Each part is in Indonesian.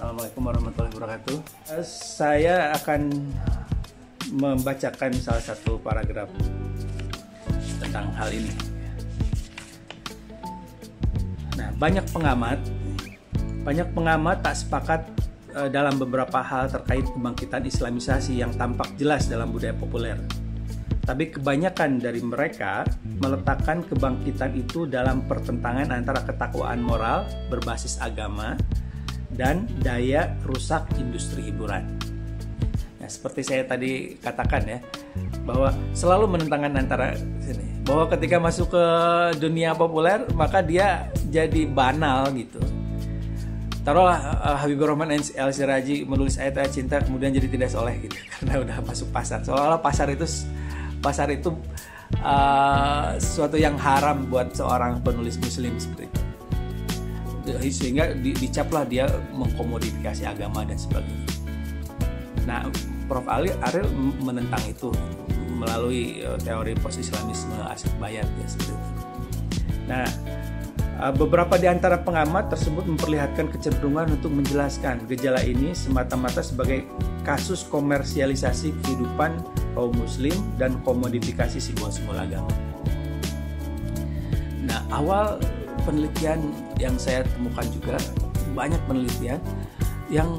Assalamualaikum warahmatullahi wabarakatuh. Saya akan membacakan salah satu paragraf tentang hal ini. Nah, banyak pengamat tak sepakat dalam beberapa hal terkait kebangkitan Islamisasi yang tampak jelas dalam budaya populer. Tapi kebanyakan dari mereka meletakkan kebangkitan itu dalam pertentangan antara ketakwaan moral berbasis agama dan daya rusak industri hiburan. Nah, seperti saya tadi katakan ya, bahwa selalu menentangkan antara sini. Bahwa ketika masuk ke dunia populer, maka dia jadi banal gitu. Taruhlah Habibur Rahman El-Siraji menulis ayat-ayat cinta kemudian jadi tidak soleh gitu, karena udah masuk pasar. Seolah-olah pasar itu sesuatu yang haram buat seorang penulis muslim seperti itu. Sehingga dicaplah dia mengkomodifikasi agama dan sebagainya. Nah, Prof. Ariel menentang itu melalui teori post-islamisme Asyik Bayat ya, seperti itu. Nah, beberapa di antara pengamat tersebut memperlihatkan kecenderungan untuk menjelaskan gejala ini semata-mata sebagai kasus komersialisasi kehidupan kaum muslim dan komodifikasi simbol-simbol agama. Nah, awal penelitian yang saya temukan juga banyak penelitian yang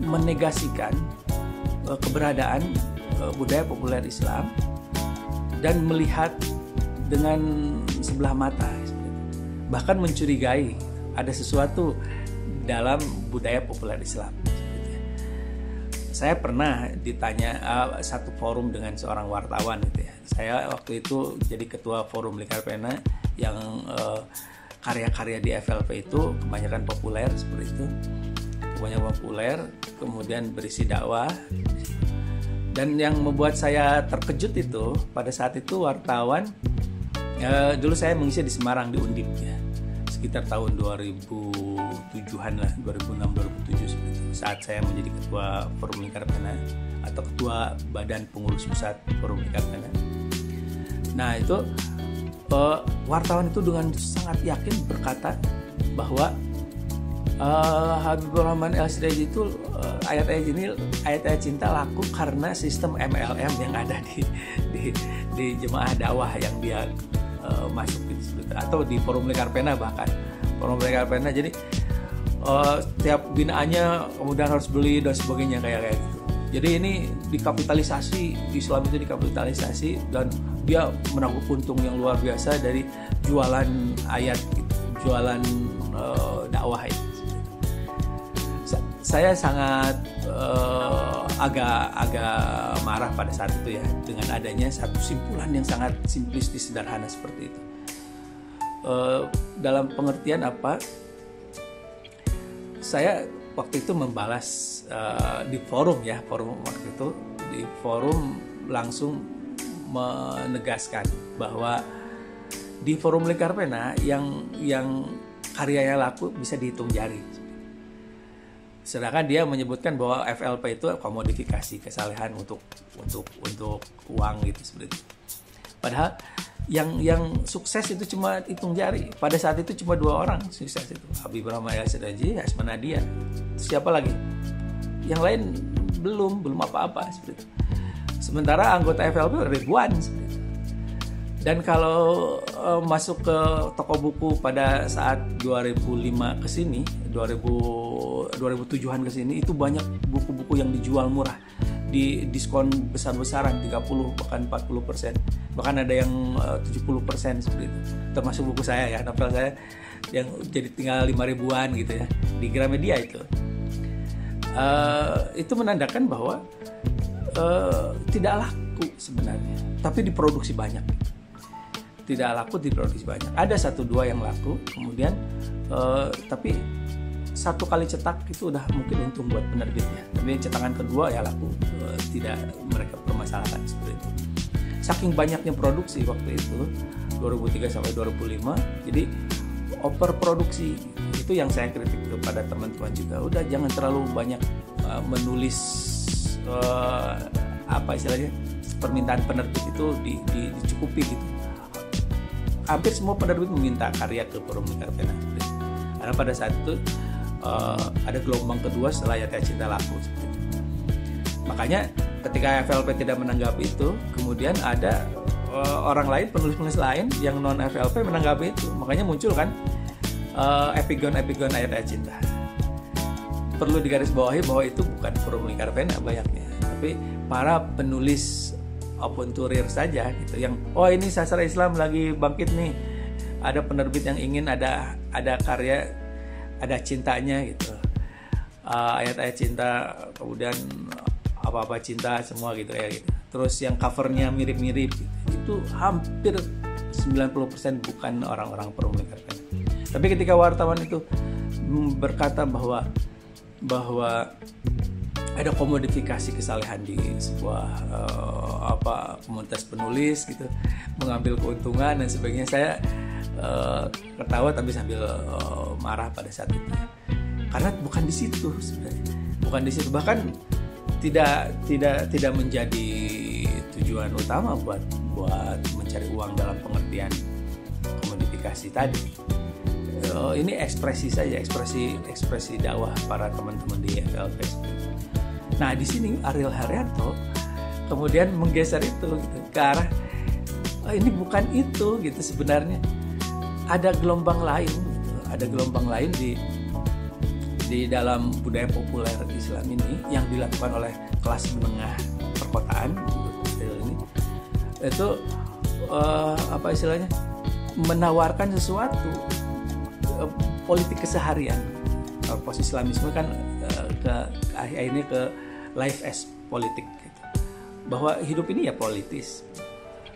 menegasikan keberadaan budaya populer Islam dan melihat dengan sebelah mata, bahkan mencurigai ada sesuatu dalam budaya populer Islam. Saya pernah ditanya satu forum dengan seorang wartawan gitu ya. Saya waktu itu jadi ketua forum Lingkar Pena yang karya-karya di FLP itu kebanyakan populer seperti itu, kebanyakan populer, kemudian berisi dakwah. Dan yang membuat saya terkejut itu pada saat itu wartawan, dulu saya mengisi di Semarang di Undip ya, sekitar tahun 2007-an lah, 2006-2007 seperti itu, saat saya menjadi ketua forum Lingkar Pena atau ketua badan pengurus pusat forum Lingkar Pena. Nah itu wartawan itu dengan sangat yakin berkata bahwa Habibur Rahman El-Siraji itu ayat-ayat cinta laku karena sistem MLM yang ada di jemaah dakwah yang dia masuk gitu, atau di forum Lingkar Pena, bahkan forum Lingkar Pena. Jadi tiap binaannya kemudian harus beli dan sebagainya kayak gitu. Jadi ini dikapitalisasi, Islam itu dikapitalisasi dan dia menanggung untung yang luar biasa dari jualan ayat, jualan dakwah itu. Saya sangat agak marah pada saat itu ya, dengan adanya satu simpulan yang sangat simplistis sederhana seperti itu. Dalam pengertian apa? Saya waktu itu membalas di forum ya, forum waktu itu di forum langsung menegaskan bahwa di forum Lingkar Pena yang karyanya laku bisa dihitung jari. Sedangkan dia menyebutkan bahwa FLP itu komodifikasi kesalahan untuk uang gitu seperti itu. Padahal yang sukses itu cuma hitung jari. Pada saat itu cuma 2 orang sukses itu, Habibur Rahman El-Siraji, Hasma Nadia. Siapa lagi? Yang lain belum apa-apa seperti itu. Sementara anggota FLP ribuan seperti itu. Dan kalau masuk ke toko buku pada saat 2005 ke sini, 2007-an ke sini, itu banyak buku-buku yang dijual murah, di diskon besar-besaran 30 bahkan 40%. Bahkan ada yang 70% seperti itu. Termasuk buku saya ya, novel saya yang jadi tinggal 5 ribuan gitu ya di Gramedia itu. Itu menandakan bahwa tidak laku sebenarnya, tapi diproduksi banyak. Tidak laku diproduksi banyak. Ada 1-2 yang laku, kemudian tapi satu kali cetak itu udah mungkin untung buat penerbitnya. Tapi cetakan kedua ya laku, tidak mereka permasalahkan seperti itu. Saking banyaknya produksi waktu itu 2003 sampai 2005, jadi overproduksi itu yang saya kritik kepada teman-teman juga. Udah jangan terlalu banyak menulis apa istilahnya, permintaan penerbit itu dicukupi gitu. Hampir semua penerbit meminta karya ke forum Lingkar Pena. Karena pada saat itu ada gelombang kedua setelah Ayat Ayat Cinta laku. Makanya ketika FLP tidak menanggapi itu, kemudian ada orang lain, penulis-penulis lain yang non FLP menanggapi itu. Makanya muncul kan epigon Ayat Ayat Cinta. Perlu digarisbawahi bahwa itu bukan forum lingkar pena banyaknya, tapi para penulis open turir saja gitu, yang ini sastra Islam lagi bangkit nih, ada penerbit yang ingin ada karya, ada cintanya gitu, ayat-ayat cinta, kemudian apa-apa cinta semua gitu ya gitu. Terus yang covernya mirip-mirip gitu. Itu hampir 90% bukan orang-orang forum lingkar pena. Tapi ketika wartawan itu berkata bahwa ada komodifikasi kesalehan di sebuah komunitas penulis gitu, mengambil keuntungan dan sebagainya, saya ketawa tapi sambil marah pada saat itu, karena bukan di situ sebenarnya, bukan di situ, bahkan tidak menjadi tujuan utama buat mencari uang dalam pengertian komodifikasi tadi. Ini ekspresi saja, ekspresi dakwah para teman-teman di FLP. Nah, di sini Ariel Haryanto kemudian menggeser itu gitu, ke arah ini bukan itu gitu, sebenarnya ada gelombang lain gitu. Ada gelombang lain di dalam budaya populer Islam ini yang dilakukan oleh kelas menengah perkotaan gitu, ini itu apa istilahnya, menawarkan sesuatu politik keseharian. Pos Islamisme kan akhirnya ke life as politik gitu. Bahwa hidup ini ya politis.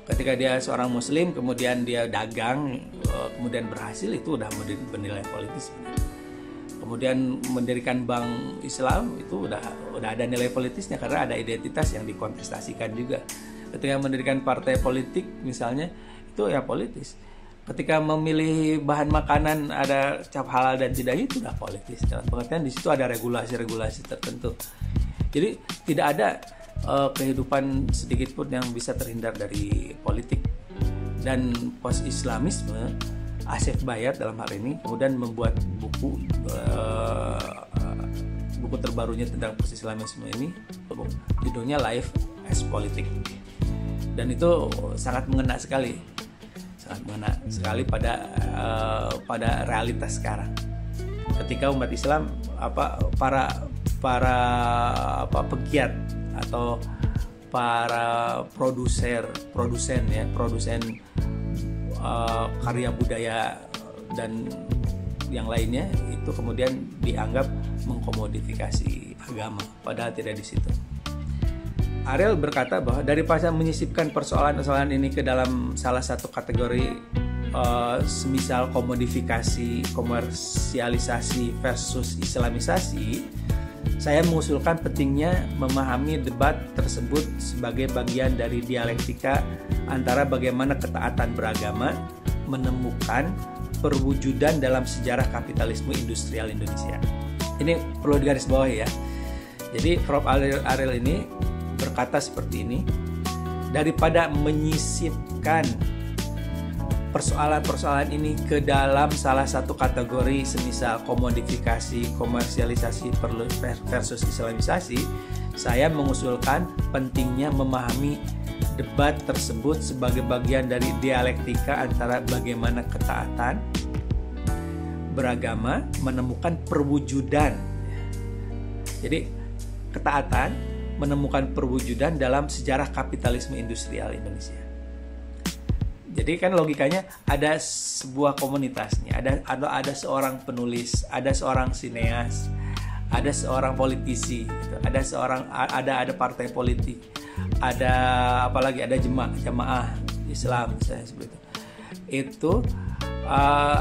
Ketika dia seorang muslim kemudian dia dagang, kemudian berhasil, itu udah bernilai politis. Kemudian mendirikan bank Islam, itu udah ada nilai politisnya karena ada identitas yang dikontestasikan juga. Ketika mendirikan partai politik misalnya, itu ya politis. Ketika memilih bahan makanan ada cap halal dan tidak, itu udah politis. Dalam pengertian di situ ada regulasi-regulasi tertentu. Jadi tidak ada kehidupan sedikit pun yang bisa terhindar dari politik. Dan post Islamisme, Asef Bayat dalam hal ini kemudian membuat buku terbarunya tentang post Islamisme ini, judulnya Life as Politik. Dan itu sangat mengena sekali pada realitas sekarang. Ketika umat Islam para pegiat atau para produsen karya budaya dan yang lainnya itu kemudian dianggap mengkomodifikasi agama, padahal tidak di situ. Ariel berkata bahwa daripada menyisipkan persoalan-persoalan ini ke dalam salah satu kategori semisal komodifikasi, komersialisasi versus islamisasi, saya mengusulkan pentingnya memahami debat tersebut sebagai bagian dari dialektika antara bagaimana ketaatan beragama menemukan perwujudan dalam sejarah kapitalisme industrial Indonesia. Ini perlu digarisbawahi ya. Jadi Prof. Ariel ini berkata seperti ini, daripada menyisipkan persoalan-persoalan ini ke dalam salah satu kategori semisal komodifikasi, komersialisasi versus islamisasi, saya mengusulkan pentingnya memahami debat tersebut sebagai bagian dari dialektika antara bagaimana ketaatan beragama menemukan perwujudan. Jadi ketaatan menemukan perwujudan dalam sejarah kapitalisme industrial Indonesia. Jadi kan logikanya ada sebuah komunitas nih, ada seorang penulis, ada seorang sineas, ada seorang politisi, gitu. ada partai politik, ada apalagi ada jemaah Islam misalnya seperti itu. Itu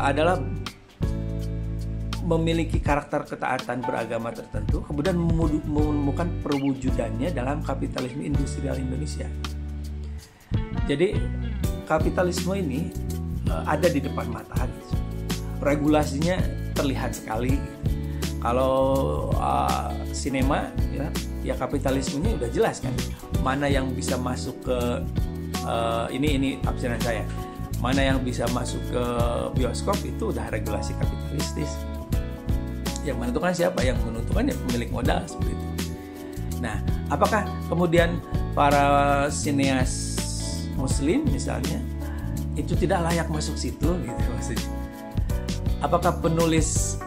adalah memiliki karakter ketaatan beragama tertentu, kemudian menemukan perwujudannya dalam kapitalisme industrial Indonesia. Jadi kapitalisme ini ada di depan mata, gitu. Regulasinya terlihat sekali. Kalau sinema ya kapitalismenya udah jelas kan, mana yang bisa masuk ke ini tafsiran saya, mana yang bisa masuk ke bioskop itu udah regulasi kapitalistis. Yang menentukan siapa? Yang menentukan ya pemilik modal seperti itu. Nah, apakah kemudian para sineas Muslim misalnya itu tidak layak masuk situ gitu maksudnya? Apakah penulis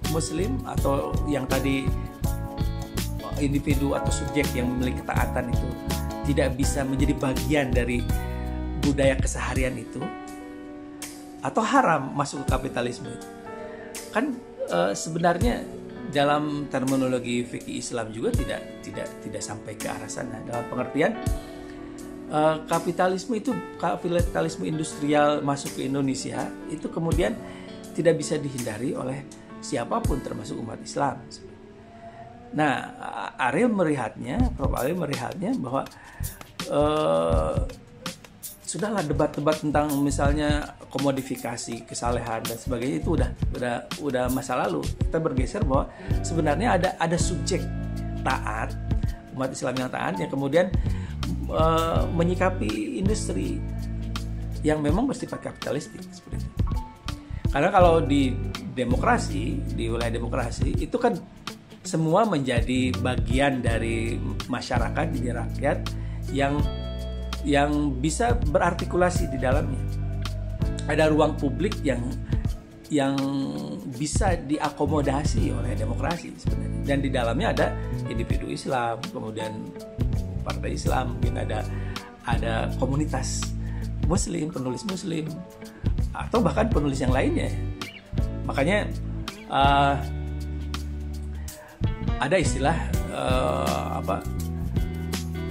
Muslim atau yang tadi individu atau subjek yang memiliki ketaatan itu tidak bisa menjadi bagian dari budaya keseharian itu, atau haram masuk ke kapitalisme itu? Kan sebenarnya dalam terminologi fikih Islam juga tidak sampai ke arah sana. Dalam pengertian kapitalisme industrial masuk ke Indonesia itu kemudian tidak bisa dihindari oleh siapapun termasuk umat Islam. Nah, Prof. Ariel melihatnya bahwa sudahlah debat-debat tentang misalnya komodifikasi, kesalehan dan sebagainya itu udah masa lalu. Kita bergeser bahwa sebenarnya ada subjek taat, umat Islam yang taat yang kemudian menyikapi industri yang memang bersifat kapitalistik seperti itu. Karena kalau di wilayah demokrasi itu kan semua menjadi bagian dari masyarakat, jadi rakyat yang bisa berartikulasi di dalamnya. Ada ruang publik yang bisa diakomodasi oleh demokrasi sebenarnya. Dan di dalamnya ada individu Islam, kemudian partai Islam, mungkin ada komunitas Muslim, penulis Muslim, atau bahkan penulis yang lainnya. Makanya ada istilah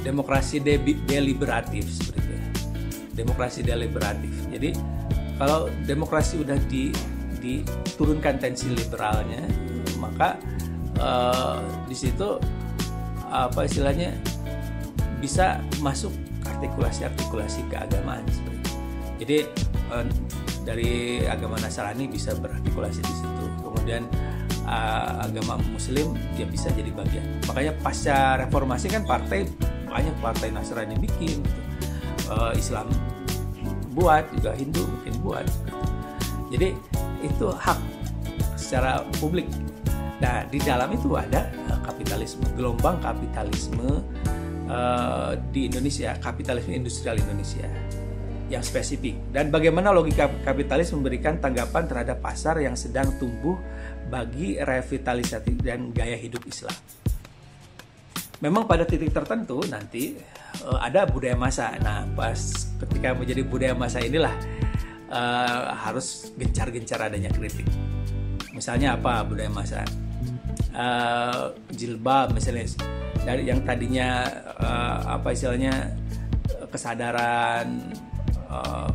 demokrasi deliberatif seperti itu. Demokrasi deliberatif. Jadi kalau demokrasi udah diturunkan tensi liberalnya, maka di situ istilahnya bisa masuk artikulasi keagamaan seperti itu. Jadi dari agama Nasrani bisa berartikulasi di situ. Kemudian agama Muslim dia bisa jadi bagian. Makanya pasca reformasi kan banyak partai Nasrani bikin gitu. Islam buat, juga Hindu mungkin buat. Jadi itu hak secara publik. Nah, di dalam itu ada kapitalisme, gelombang kapitalisme di Indonesia, kapitalisme industrial Indonesia yang spesifik. Dan bagaimana logika kapitalis memberikan tanggapan terhadap pasar yang sedang tumbuh bagi revitalisasi dan gaya hidup Islam. Memang pada titik tertentu nanti ada budaya massa. Nah, pas ketika menjadi budaya massa inilah harus gencar-gencar adanya kritik. Misalnya apa budaya massa? Jilbab misalnya, dari yang tadinya kesadaran,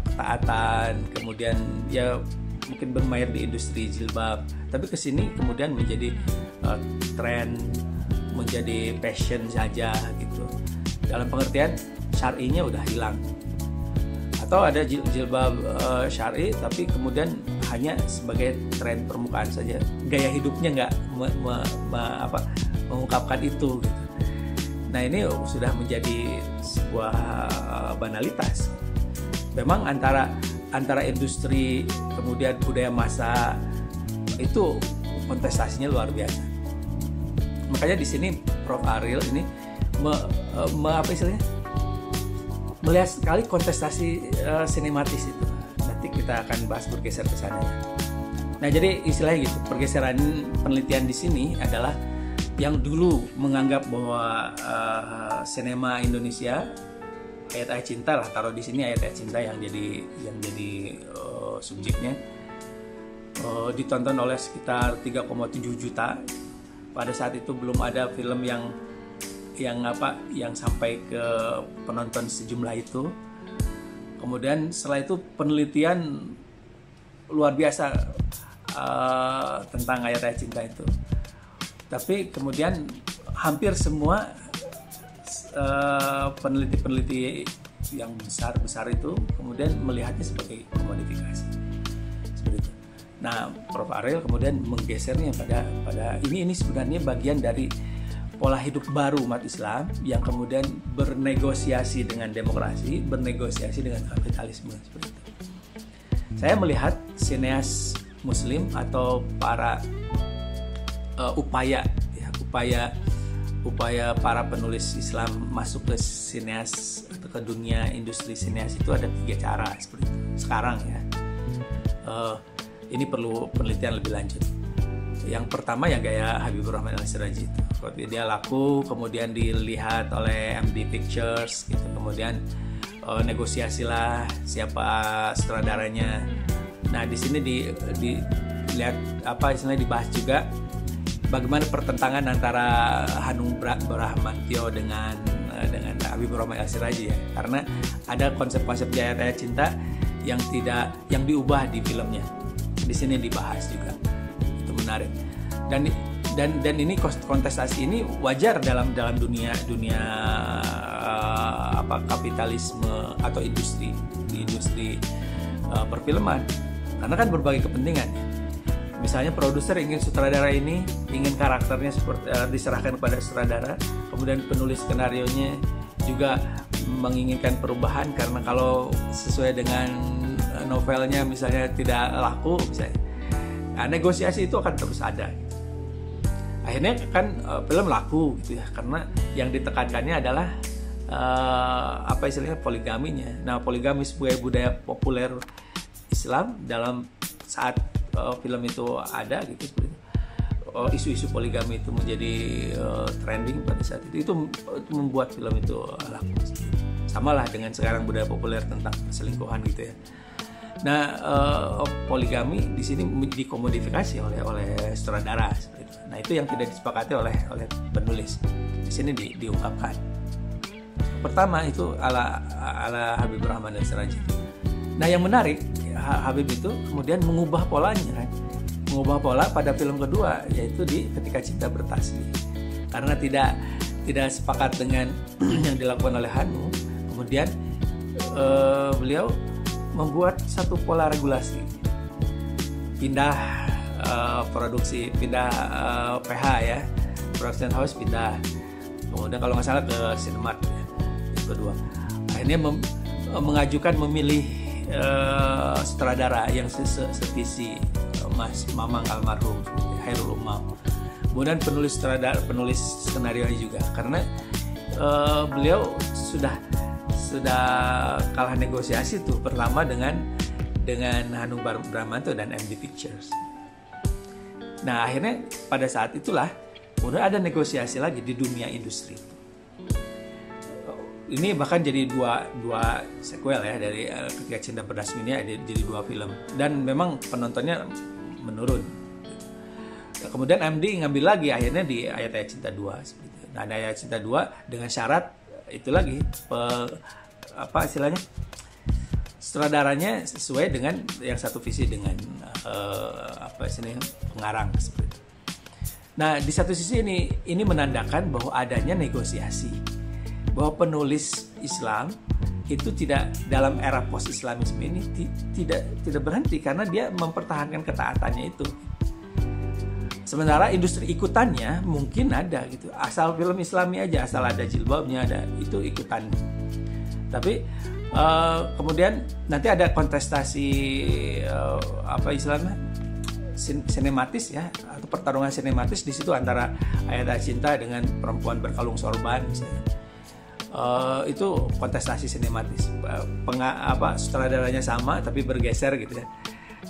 ketaatan, kemudian ya mungkin bermain di industri jilbab, tapi kesini kemudian menjadi tren, menjadi passion saja gitu. Dalam pengertian syar'inya udah hilang. Atau ada jilbab syar'i tapi kemudian hanya sebagai tren permukaan saja. Gaya hidupnya nggak mengungkapkan itu gitu. Nah, ini sudah menjadi sebuah banalitas. Memang antara industri kemudian budaya massa itu kontestasinya luar biasa. Makanya di sini Prof. Ariel ini melihat sekali kontestasi sinematis itu. Nanti kita akan bahas bergeser ke sana. Nah, jadi istilahnya gitu, pergeseran penelitian di sini adalah yang dulu menganggap bahwa sinema Indonesia, ayat-ayat cinta lah, taruh di sini ayat-ayat cinta yang jadi subjeknya, ditonton oleh sekitar 3,7 juta. Pada saat itu belum ada film yang sampai ke penonton sejumlah itu. Kemudian setelah itu penelitian luar biasa tentang ayat-ayat cinta itu. Tapi kemudian hampir semua peneliti-peneliti yang besar itu kemudian melihatnya sebagai komodifikasi. Seperti itu. Nah, Prof. Ariel kemudian menggesernya pada ini sebenarnya bagian dari pola hidup baru umat Islam yang kemudian bernegosiasi dengan demokrasi, bernegosiasi dengan kapitalisme seperti itu. Saya melihat sineas Muslim atau para upaya para penulis Islam masuk ke sineas atau ke dunia industri sineas itu ada 3 cara seperti itu sekarang ya. Ini perlu penelitian lebih lanjut. Yang pertama ya gaya Habibur Rahman Al-Siraji itu. Dia laku, kemudian dilihat oleh MD Pictures gitu, kemudian negosiasilah siapa sutradaranya. Nah di sini dilihat dibahas juga bagaimana pertentangan antara Hanung Bramantyo dengan Habibur Rahman Al-Siraji ya, karena ada konsep-konsep Ayat-Ayat Cinta yang diubah di filmnya. Di sini dibahas juga, itu menarik. Dan ini kontestasi ini wajar dalam dunia kapitalisme atau industri perfilman, karena kan berbagai kepentingan. Misalnya produser ingin sutradara ini, ingin karakternya diserahkan kepada sutradara, kemudian penulis skenarionya juga menginginkan perubahan karena kalau sesuai dengan novelnya misalnya tidak laku misalnya. Nah, negosiasi itu akan terus ada. Akhirnya kan film laku gitu ya, karena yang ditekankannya adalah istilahnya poligaminya. Nah, poligami sebagai budaya populer Islam dalam saat film itu ada gitu seperti itu. Isu-isu poligami itu menjadi trending pada saat itu membuat film itu laku. Sama lah dengan sekarang budaya populer tentang selingkuhan gitu ya. Nah, poligami di sini dikomodifikasi oleh sutradara seperti itu. Nah, itu yang tidak disepakati oleh penulis. Di sini diungkapkan. Pertama itu ala Habibur Rahman Al-Siraji. Nah, yang menarik Habib itu kemudian mengubah polanya kan. Mengubah pola pada film kedua, yaitu di Ketika Cinta Bertasbih. Karena tidak sepakat dengan yang dilakukan oleh Hanung, kemudian beliau membuat satu pola regulasi, pindah produksi, pindah PH ya, production house pindah, kemudian kalau nggak salah ke Cinemat ya, yang kedua. Akhirnya mengajukan memilih sutradara yang sevisi Mas Mamang almarhum Khairul Umam. Kemudian penulis skenario juga, karena beliau sudah kalah negosiasi tuh pertama dengan Hanung Bramantyo dan MD Pictures. Nah, akhirnya pada saat itulah udah ada negosiasi lagi di dunia industri. Ini bahkan jadi dua sequel ya dari Ketika Cinta Bertasbih ini jadi 2 film, dan memang penontonnya menurun. Kemudian MD ngambil lagi akhirnya di Ayat-Ayat Cinta 2 seperti itu. Nah, ada Ayat Cinta 2 dengan syarat itu lagi istilahnya sutradaranya sesuai dengan yang satu visi dengan pengarang seperti itu. Nah, di satu sisi ini menandakan bahwa adanya negosiasi, bahwa penulis Islam itu tidak dalam era post-Islamisme ini tidak berhenti karena dia mempertahankan ketaatannya itu. Sementara industri ikutannya mungkin ada gitu, asal film Islami aja, asal ada jilbabnya ada, itu ikutan. Tapi kemudian nanti ada kontestasi istilahnya sinematis ya, atau pertarungan sinematis di situ antara Ayat-Ayat Cinta dengan Perempuan Berkalung Sorban misalnya. Itu kontestasi sinematis, sutradaranya sama tapi bergeser gitu ya.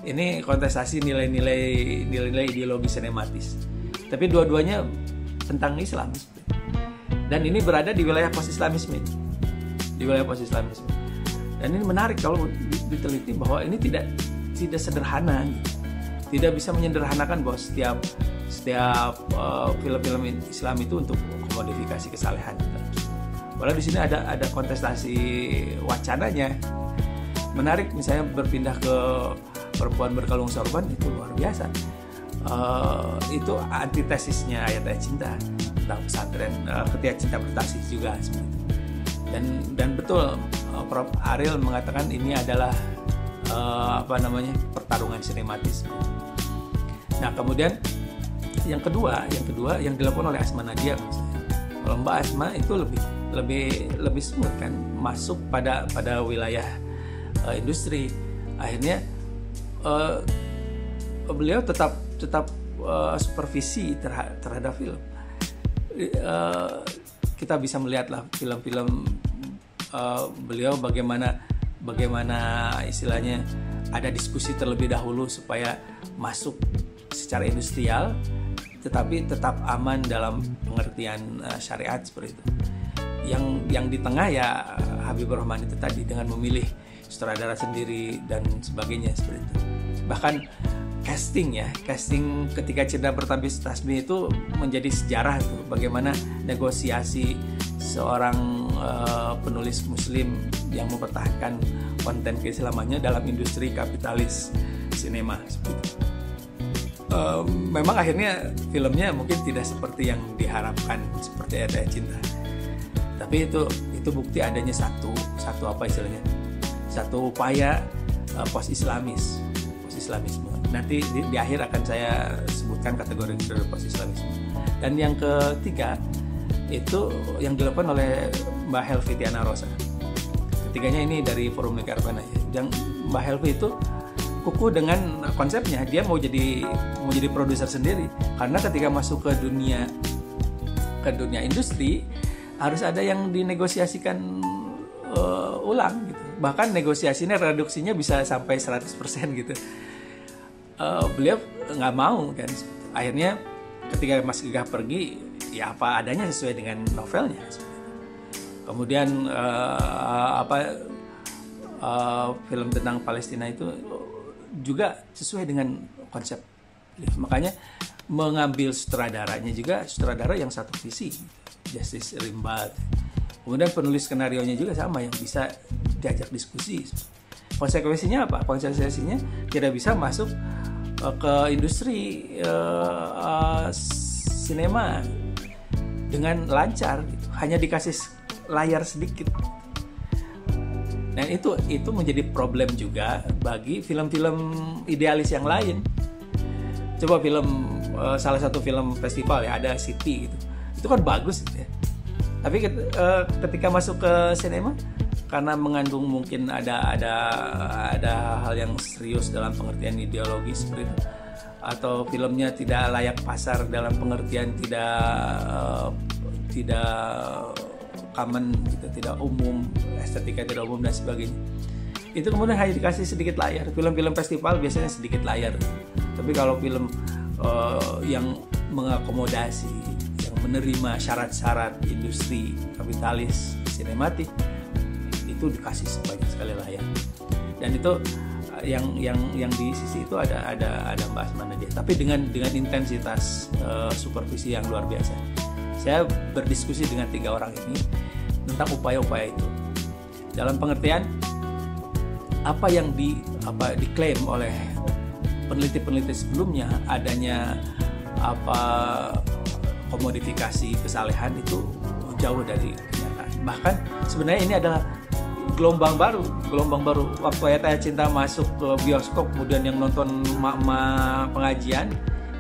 Ini kontestasi nilai-nilai ideologi sinematis, tapi dua-duanya tentang Islam, dan ini berada di wilayah post-Islamisme, dan ini menarik kalau diteliti bahwa ini tidak sederhana, tidak bisa menyederhanakan bahwa setiap film-film Islam itu untuk komodifikasi kesalehan. Padahal di sini ada kontestasi wacananya. Menarik, misalnya berpindah ke Perempuan Berkalung Sorban itu luar biasa. Itu antitesisnya Ayat-Ayat Cinta tentang pesantren, Ketika Cinta Bertasbih juga seperti itu. Dan betul Prof. Ariel mengatakan ini adalah pertarungan sinematis. Nah, kemudian yang kedua yang dilakukan oleh Asma Nadia misalnya. Kalau Mbak Asma itu lebih smooth kan, masuk pada wilayah industri. Akhirnya beliau tetap supervisi terhadap film. Kita bisa melihatlah film-film beliau bagaimana istilahnya ada diskusi terlebih dahulu supaya masuk secara industrial tetapi tetap aman dalam pengertian syariat seperti itu. Yang di tengah ya Habibur Rahman itu tadi dengan memilih sutradara sendiri dan sebagainya seperti itu. Bahkan casting ketika Cinta Bertabis Tasbih itu menjadi sejarah tuh, bagaimana negosiasi seorang penulis muslim yang mempertahankan konten keislamannya dalam industri kapitalis sinema seperti itu. Memang akhirnya filmnya mungkin tidak seperti yang diharapkan seperti Ayat Cinta, tapi itu bukti adanya satu apa istilahnya, satu upaya post islamisme. Nanti di akhir akan saya sebutkan kategori post islamisme. Dan yang ketiga itu yang dilakukan oleh Mbak Helvi Tiana Rosa. Ketiganya ini dari Forum Lingkar Buana. Yang Mbak Helvi itu kukuh dengan konsepnya, dia mau jadi produser sendiri, karena ketika masuk ke dunia industri harus ada yang dinegosiasikan ulang gitu. Bahkan negosiasinya reduksinya bisa sampai 100% gitu. Beliau nggak mau kan. Akhirnya ketika Mas Gegah pergi, ya apa adanya sesuai dengan novelnya. Kemudian film tentang Palestina itu juga sesuai dengan konsep. Makanya mengambil sutradaranya juga sutradara yang satu visi, Justice Rimbaud. Kemudian penulis skenarionya juga sama, yang bisa diajak diskusi. Konsekuensinya apa? Konsekuensinya tidak bisa masuk ke industri sinema dengan lancar gitu. Hanya dikasih layar sedikit. Dan itu menjadi problem juga bagi film-film idealis yang lain. Coba salah satu film festival ya, ada City gitu. Itu kan bagus gitu ya. Tapi ketika masuk ke sinema, karena mengandung mungkin ada hal yang serius dalam pengertian ideologis seperti itu, atau filmnya tidak layak pasar dalam pengertian tidak common gitu, tidak umum, estetika tidak umum dan sebagainya. Itu kemudian hanya dikasih sedikit layar. Film-film festival biasanya sedikit layar. Tapi kalau film yang mengakomodasi, yang menerima syarat-syarat industri kapitalis sinematik, itu dikasih sebanyak sekali layar. Dan itu yang di sisi itu ada Mbak Asmana dia. Tapi dengan intensitas supervisi yang luar biasa. Saya berdiskusi dengan 3 orang ini tentang upaya-upaya itu. Dalam pengertian apa yang diklaim oleh peneliti-peneliti sebelumnya, adanya komodifikasi kesalehan itu jauh dari kenyataan. Bahkan sebenarnya ini adalah gelombang baru. Waktu Ayat Cinta masuk ke bioskop, kemudian yang nonton emak-emak pengajian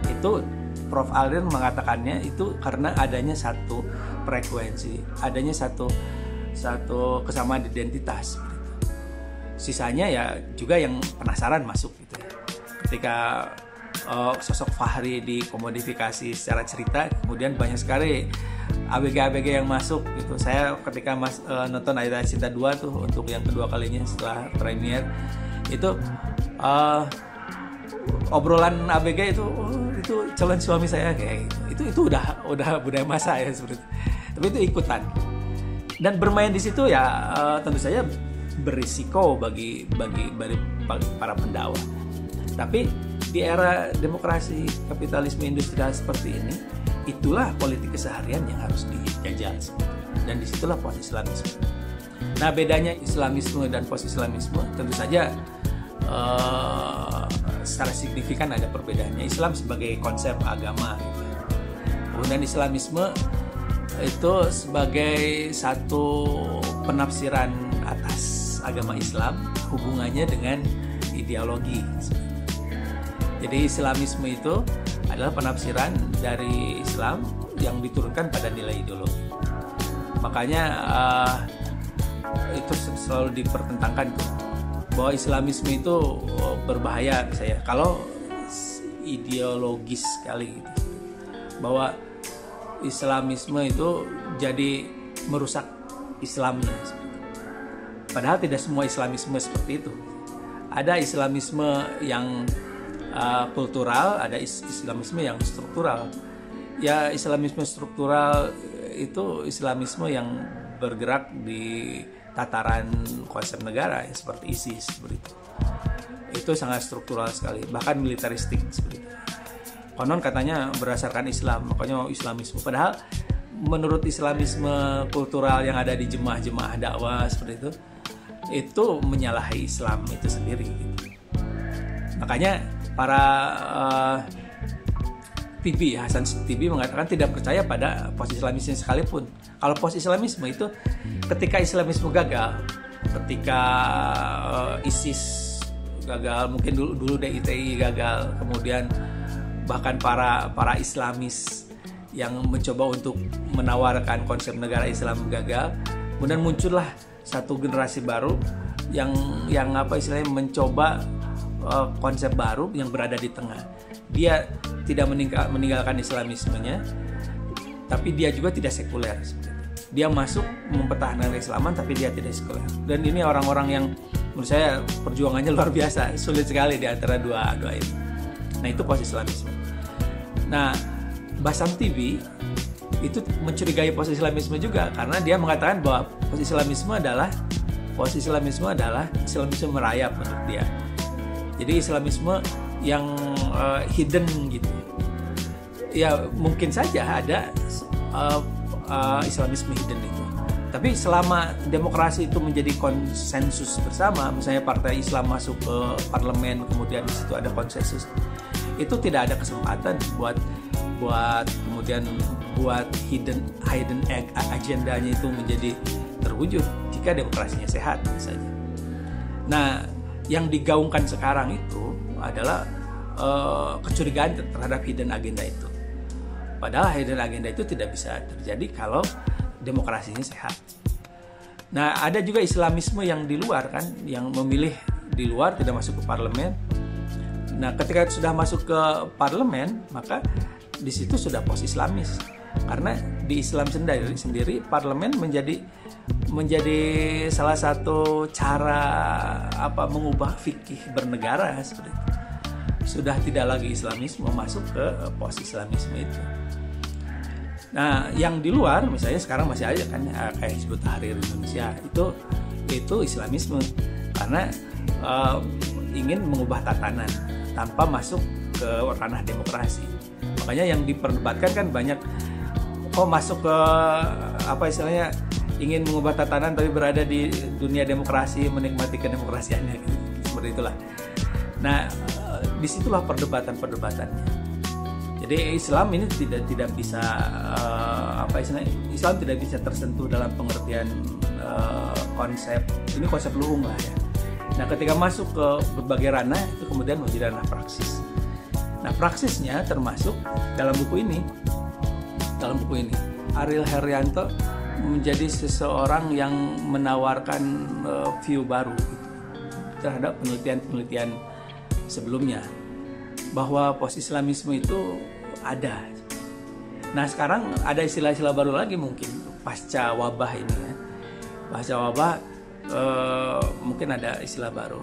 itu, Prof. Alden mengatakannya itu karena adanya satu frekuensi, adanya satu kesamaan identitas. Sisanya ya juga yang penasaran masuk gitu ya. Ketika sosok Fahri dikomodifikasi secara cerita, kemudian banyak sekali ABG yang masuk gitu. Saya ketika nonton Ayat Cinta 2 tuh untuk yang kedua kalinya setelah premier itu, obrolan ABG itu calon suami saya kayak gitu. Itu udah budaya masa ya seperti itu. Tapi itu ikutan. Dan bermain di situ ya tentu saja berisiko bagi para pendakwah. Tapi di era demokrasi kapitalisme industrial seperti ini, itulah politik keseharian yang harus dijajal. Dan disitulah post islamisme. Nah, bedanya islamisme dan post islamisme tentu saja secara signifikan ada perbedaannya. Islam sebagai konsep agama gitu. Kemudian islamisme itu sebagai satu penafsiran atas agama Islam, hubungannya dengan ideologi. Jadi islamisme itu adalah penafsiran dari Islam yang diturunkan pada nilai ideologi. Makanya itu selalu dipertentangkan tuh, bahwa islamisme itu berbahaya misalnya kalau ideologis sekali gitu. Bahwa Islamisme itu jadi merusak Islamnya. Padahal tidak semua Islamisme seperti itu. Ada Islamisme yang kultural, ada Islamisme yang struktural. Ya, Islamisme struktural itu Islamisme yang bergerak di tataran konsep negara ya, seperti ISIS seperti itu. Itu sangat struktural sekali, bahkan militeristik seperti itu. Konon katanya berdasarkan Islam, makanya Islamisme. Padahal menurut Islamisme kultural yang ada di jemaah-jemaah dakwah seperti itu menyalahi Islam itu sendiri gitu. Makanya para TB, Hasan TB mengatakan tidak percaya pada post-Islamisme sekalipun. Kalau post-Islamisme itu ketika Islamisme gagal, ketika ISIS gagal, mungkin dulu DITI gagal, kemudian bahkan para Islamis yang mencoba untuk menawarkan konsep negara Islam gagal, kemudian muncullah satu generasi baru yang mencoba konsep baru yang berada di tengah. Dia tidak meninggalkan Islamismenya, tapi dia juga tidak sekuler. Dia masuk mempertahankan Islaman, tapi dia tidak sekuler. Dan ini orang-orang yang menurut saya perjuangannya luar biasa, sulit sekali di antara dua itu. Nah, itu post-Islamisme. Nah, Bassam TV itu mencurigai post-Islamisme juga, karena dia mengatakan bahwa post-Islamisme adalah Islamisme merayap menurut dia. Jadi Islamisme yang hidden gitu. Ya mungkin saja ada Islamisme hidden itu. Tapi selama demokrasi itu menjadi konsensus bersama, misalnya partai Islam masuk ke parlemen, kemudian di situ ada konsensus, itu tidak ada kesempatan buat kemudian buat hidden agendanya itu menjadi terwujud jika demokrasinya sehat misalnya. Nah, yang digaungkan sekarang itu adalah kecurigaan terhadap hidden agenda itu. Padahal hidden agenda itu tidak bisa terjadi kalau demokrasinya sehat. Nah, ada juga Islamisme yang di luar kan, yang memilih di luar, tidak masuk ke parlemen. Nah, ketika sudah masuk ke parlemen, maka di situ sudah post-Islamis. Karena di Islam sendiri parlemen menjadi salah satu cara mengubah fikih bernegara seperti itu. Sudah tidak lagi Islamisme, masuk ke post-Islamisme itu. Nah, yang di luar misalnya sekarang masih ada kan kayak Hizbut Tahrir Indonesia, itu Islamisme karena ingin mengubah tatanan tanpa masuk ke ranah demokrasi. Makanya yang diperdebatkan kan banyak, masuk ke ingin mengubah tatanan tapi berada di dunia demokrasi, menikmati kedemokrasiannya gitu. Seperti itulah. Nah, disitulah perdebatan-perdebatannya. Jadi Islam ini tidak bisa Islam tidak bisa tersentuh dalam pengertian konsep luhung lah ya. Nah, ketika masuk ke berbagai ranah itu kemudian menjadi ranah praksis. Nah, praksisnya termasuk dalam buku ini Ariel Heryanto menjadi seseorang yang menawarkan view baru gitu, terhadap penelitian sebelumnya, bahwa post-Islamisme itu ada. Nah, sekarang ada istilah-istilah baru lagi mungkin pasca wabah ini ya. Pasca wabah mungkin ada istilah baru.